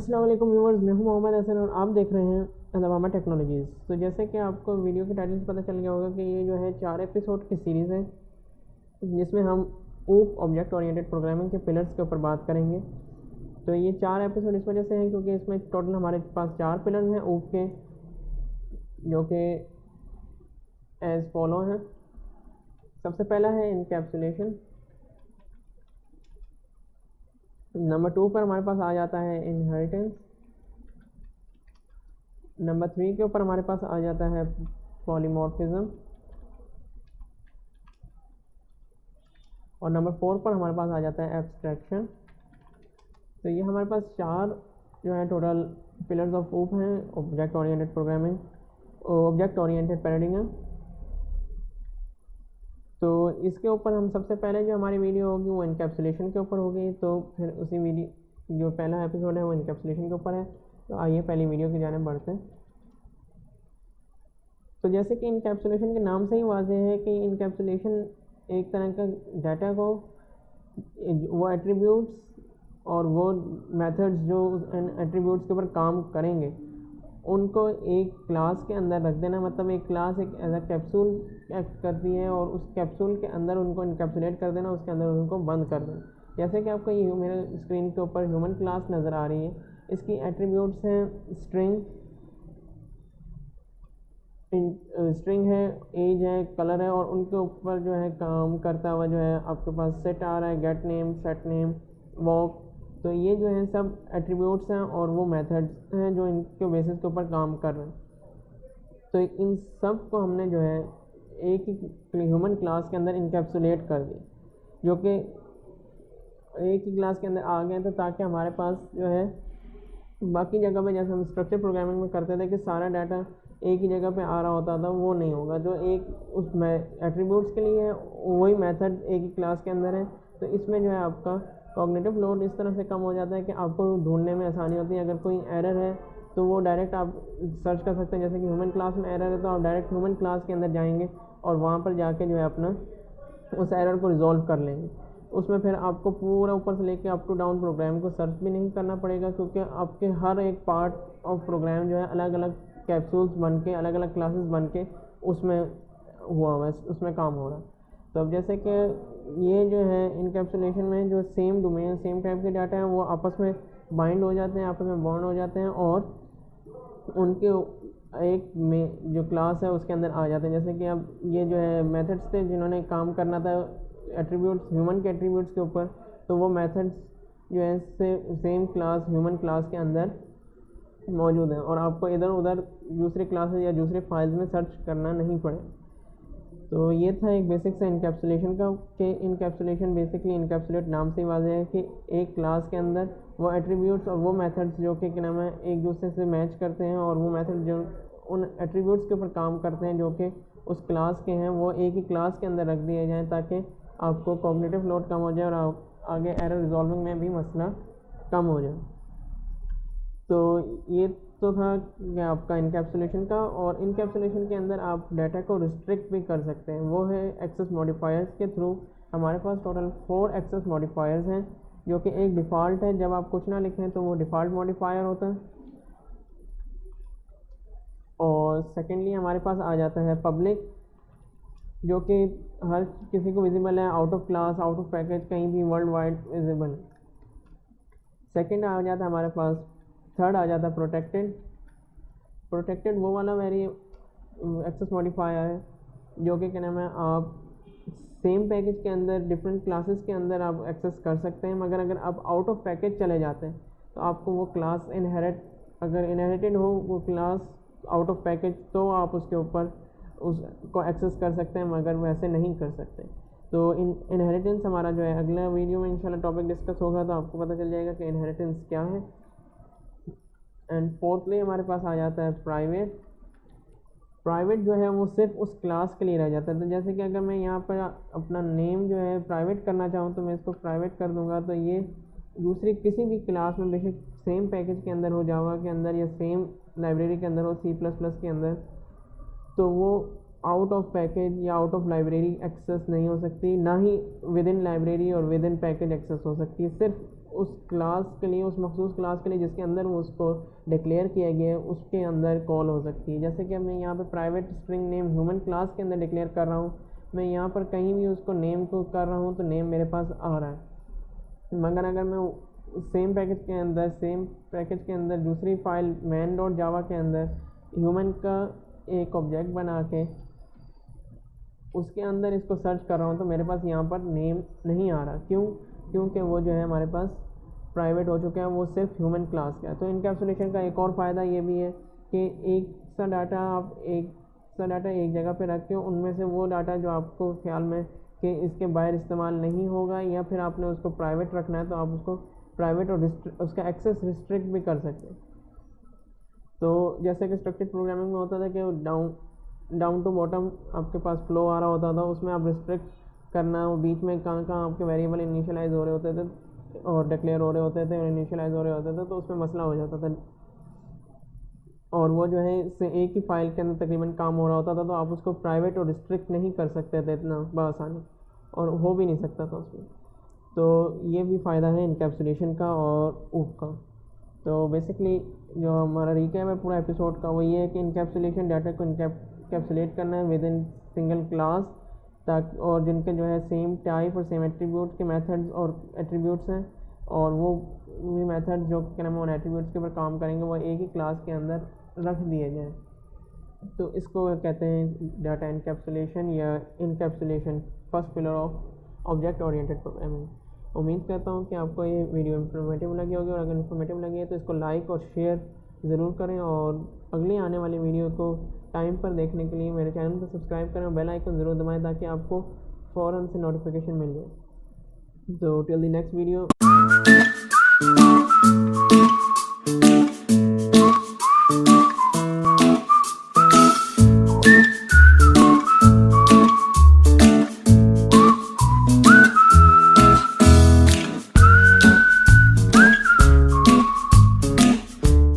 अस्सलाम वालेकुम व्यूअर्स, मैं हूं मोहम्मद हसन और आप देख रहे हैं अलवामा टेक्नोलॉजीज़। तो जैसे कि आपको वीडियो के टाइटल से पता चल गया होगा कि ये जो है 4 एपिसोड की सीरीज़ है, जिसमें हम ऊप ऑब्जेक्ट ओरिएंटेड प्रोग्रामिंग के पिलर्स के ऊपर बात करेंगे। तो ये 4 एपिसोड इस वजह से हैं क्योंकि इसमें टोटल हमारे पास 4 पिलर्स हैं ऊप के, जो कि एज़ फॉलो हैं। सबसे पहला है इनकैप्सुलेशन। नंबर 2 पर हमारे पास आ जाता है इनहेरिटेंस। नंबर 3 के ऊपर हमारे पास आ जाता है पॉलीमॉर्फिज्म। और नंबर 4 पर हमारे पास आ जाता है एब्स्ट्रैक्शन। तो ये हमारे पास 4 जो है टोटल पिलर्स ऑफ ऊप हैं object oriented programming, object oriented paradigm. तो इसके ऊपर हम सबसे पहले जो हमारी वीडियो होगी वो इनकैप्सुलेशन के ऊपर होगी। तो फिर उसी वीडियो जो पहला एपिसोड है वो इनकैप्सुलेशन के ऊपर है। तो आइए पहली वीडियो की जानिब बढ़ते हैं। तो जैसे कि इनकैप्सुलेशन के नाम से ही वाज़ेह है कि इनकैप्सुलेशन एक तरह का डाटा को, वो एट्रीब्यूट्स और वो मेथड्स जो इन एट्रीब्यूट्स के ऊपर काम करेंगे उनको एक क्लास के अंदर रख देना। मतलब एक क्लास एक एज अ कैप्सूल एक्ट करती है और उस कैप्सूल के अंदर उनको इनकैप्सुलेट कर देना, उसके अंदर उनको बंद कर देना। जैसे कि आपको ये मेरे स्क्रीन के ऊपर ह्यूमन क्लास नज़र आ रही है। इसकी एट्रीब्यूट्स हैं स्ट्रिंग है, एज है, कलर है, और उनके ऊपर जो है काम करता हुआ जो है आपके पास सेट आ रहा है, gate name, set name, walk. तो ये जो है सब एट्रीब्यूट्स हैं और वो मेथड्स हैं जो इनके बेसिस के ऊपर काम कर रहे हैं। तो इन सब को हमने जो है एक ही ह्यूमन क्लास के अंदर इनकैप्सुलेट कर दी, जो कि एक ही क्लास के अंदर आ गए। तो ताकि हमारे पास जो है बाकी जगह पे जैसे हम स्ट्रक्चर प्रोग्रामिंग में करते थे कि सारा डाटा एक ही जगह पे आ रहा होता था, वो नहीं होगा। जो एक उस एट्रीब्यूट्स के लिए है वही मेथड एक ही क्लास के अंदर है। तो इसमें जो है आपका कॉग्निटिव लोड इस तरह से कम हो जाता है कि आपको ढूंढने में आसानी होती है। अगर कोई एरर है तो वो डायरेक्ट आप सर्च कर सकते हैं। जैसे कि ह्यूमन क्लास में एरर है तो आप डायरेक्ट ह्यूमन क्लास के अंदर जाएंगे और वहाँ पर जाके जो है अपना उस एरर को रिजॉल्व कर लेंगे। उसमें फिर आपको पूरा ऊपर से लेके अप टू डाउन प्रोग्राम को सर्च भी नहीं करना पड़ेगा, क्योंकि आपके हर एक पार्ट ऑफ प्रोग्राम जो है अलग अलग कैप्सूल्स बन के, अलग अलग क्लासेस बन के उसमें हुआ है, उसमें काम हो रहा है। तो अब जैसे कि ये जो है इनकैप्सुलेशन में जो सेम डोमेन, सेम टाइप के डाटा हैं वो आपस में बाइंड हो जाते हैं, आपस में बॉन्ड हो जाते हैं और उनके एक में जो क्लास है उसके अंदर आ जाते हैं। जैसे कि अब ये जो है मेथड्स थे जिन्होंने काम करना था एट्रीब्यूट्स, ह्यूमन के एट्रीब्यूट्स के ऊपर, तो वो मेथड्स जो है सेम क्लास ह्यूमन क्लास के अंदर मौजूद हैं और आपको इधर उधर दूसरे क्लासेस या दूसरे फाइल्स में सर्च करना नहीं पड़े। तो ये था एक बेसिक सा इनकैप्सुलेशन का, कि इनकैप्सुलेशन बेसिकली इनकैप्सुलेट नाम से ही वाज़ेह है कि एक क्लास के अंदर वो एट्रीब्यूट्स और वो मेथड्स जो कि क्या नाम है एक दूसरे से मैच करते हैं, और वो मेथड जो उन एट्रीब्यूट्स के ऊपर काम करते हैं जो कि उस क्लास के हैं, वो एक ही क्लास के अंदर रख दिए जाएँ ताकि आपको कॉग्निटिव लोड कम हो जाए और आगे एरर रिजॉल्विंग में भी मसला कम हो जाए। तो ये तो था कि आपका इनकैप्सुलेशन का। और इनकैप्सुलेशन के अंदर आप डाटा को रिस्ट्रिक्ट भी कर सकते हैं, वो है एक्सेस मॉडिफायर्स के थ्रू। हमारे पास टोटल 4 एक्सेस मॉडिफायर्स हैं, जो कि एक डिफ़ॉल्ट है, जब आप कुछ ना लिखें तो वो डिफ़ॉल्ट मॉडिफायर होता है। और सेकेंडली हमारे पास आ जाता है पब्लिक, जो कि हर किसी को विजिबल है, out of class, out of package, कहीं भी वर्ल्ड वाइड विजिबल। सेकेंड आ जाता है हमारे पास, थर्ड आ जाता है प्रोटेक्टेड वो वाला वेरी एक्सेस मॉडिफायर है, जो कि क्या नाम है आप सेम पैकेज के अंदर डिफरेंट क्लासेस के अंदर आप एक्सेस कर सकते हैं, मगर अगर आप आउट ऑफ पैकेज चले जाते हैं तो आपको वो क्लास अगर इनहेरिटेड हो वो क्लास आउट ऑफ पैकेज, तो आप उसके ऊपर उसको एक्सेस कर सकते हैं, मगर वैसे नहीं कर सकते। तो इनहेरिटेंस हमारा जो है अगला वीडियो में इंशाल्लाह टॉपिक डिस्कस होगा, तो आपको पता चल जाएगा कि इनहेरिटेंस क्या है। एंड फोर्थली हमारे पास आ जाता है प्राइवेट जो है वो सिर्फ उस क्लास के लिए रह जाता है। तो जैसे कि अगर मैं यहाँ पर अपना नेम जो है प्राइवेट करना चाहूँ तो मैं इसको प्राइवेट कर दूँगा, तो ये दूसरी किसी भी क्लास में बेशक सेम पैकेज के अंदर हो, जावा के अंदर या सेम लाइब्रेरी के अंदर हो, C++ के अंदर, तो वो आउट ऑफ पैकेज या आउट ऑफ लाइब्रेरी एक्सेस नहीं हो सकती, ना ही विद इन लाइब्रेरी और विद इन पैकेज एक्सेस हो सकती है। सिर्फ उस क्लास के लिए, उस मखसूस क्लास के लिए जिसके अंदर वो उसको डिक्लेयर किया गया है, उसके अंदर कॉल हो सकती है। जैसे कि मैं यहाँ पे private string name human class के अंदर डिक्लेयर कर रहा हूँ, मैं यहाँ पर कहीं भी उसको नेम को कर रहा हूँ तो नेम मेरे पास आ रहा है। मगर अगर मैं सेम पैकेज के अंदर दूसरी फाइल main.java के अंदर ह्यूमन का एक ऑब्जेक्ट बना के उसके अंदर इसको सर्च कर रहा हूँ तो मेरे पास यहाँ पर नेम नहीं आ रहा। क्यों? क्योंकि वो जो है हमारे पास प्राइवेट हो चुका है, वो सिर्फ ह्यूमन क्लास का है। तो इनकैप्सुलेशन का एक और फ़ायदा ये भी है कि एक सा डाटा एक जगह पे रख के उनमें से वो डाटा जो आपको ख्याल में कि इसके बाहर इस्तेमाल नहीं होगा या फिर आपने उसको प्राइवेट रखना है तो आप उसको प्राइवेट और उसका एक्सेस रिस्ट्रिक्ट भी कर सकते हैं। तो जैसे कि स्ट्रक्चर्ड प्रोग्रामिंग में होता था कि डाउन टू बॉटम आपके पास फ्लो आ रहा होता था, उसमें आप रिस्ट्रिक्ट करना, वो बीच में कहाँ आपके वेरिएबल इनिशियलाइज हो रहे होते थे और डिक्लेयर हो रहे होते थे और इनिशियलाइज हो रहे होते थे, तो उसमें मसला हो जाता था और वो जो है इससे एक ही फाइल के अंदर तकरीबन काम हो रहा होता था, तो आप उसको प्राइवेट और रिस्ट्रिक्ट नहीं कर सकते थे इतना बआसानी, और हो भी नहीं सकता था उसमें। तो ये भी फ़ायदा है इनकैप्सुलेशन का और ऊप का। तो बेसिकली जो हमारा रिकैप है पूरा एपिसोड का वो ये है कि इनकैप्सुलेशन डाटा को इनकैप्सुलेट करना है विद इन सिंगल क्लास, ताकि और जिनके जो है सेम टाइप और सेम एट्रीब्यूट्स के मेथड्स और एट्रीब्यूट्स हैं, और वो भी मेथड जो क्या नाम है उन एट्रीब्यूट्स के ऊपर काम करेंगे वो एक ही क्लास के अंदर रख दिए जाएँ। तो इसको कहते हैं डाटा इनकैप्सुलेशन या encapsulation, first pillar of object oriented programming. उम्मीद करता हूँ कि आपको ये वीडियो इन्फॉर्मेटिव लगी होगी, और अगर इन्फॉर्मेटिव लगी है तो इसको लाइक और शेयर ज़रूर करें, और अगली आने वाली वीडियो को टाइम पर देखने के लिए मेरे चैनल को सब्सक्राइब करें और बेल आइकन ज़रूर दबाएं ताकि आपको फ़ौरन से नोटिफिकेशन मिल जाए। तो टिल द नेक्स्ट वीडियो।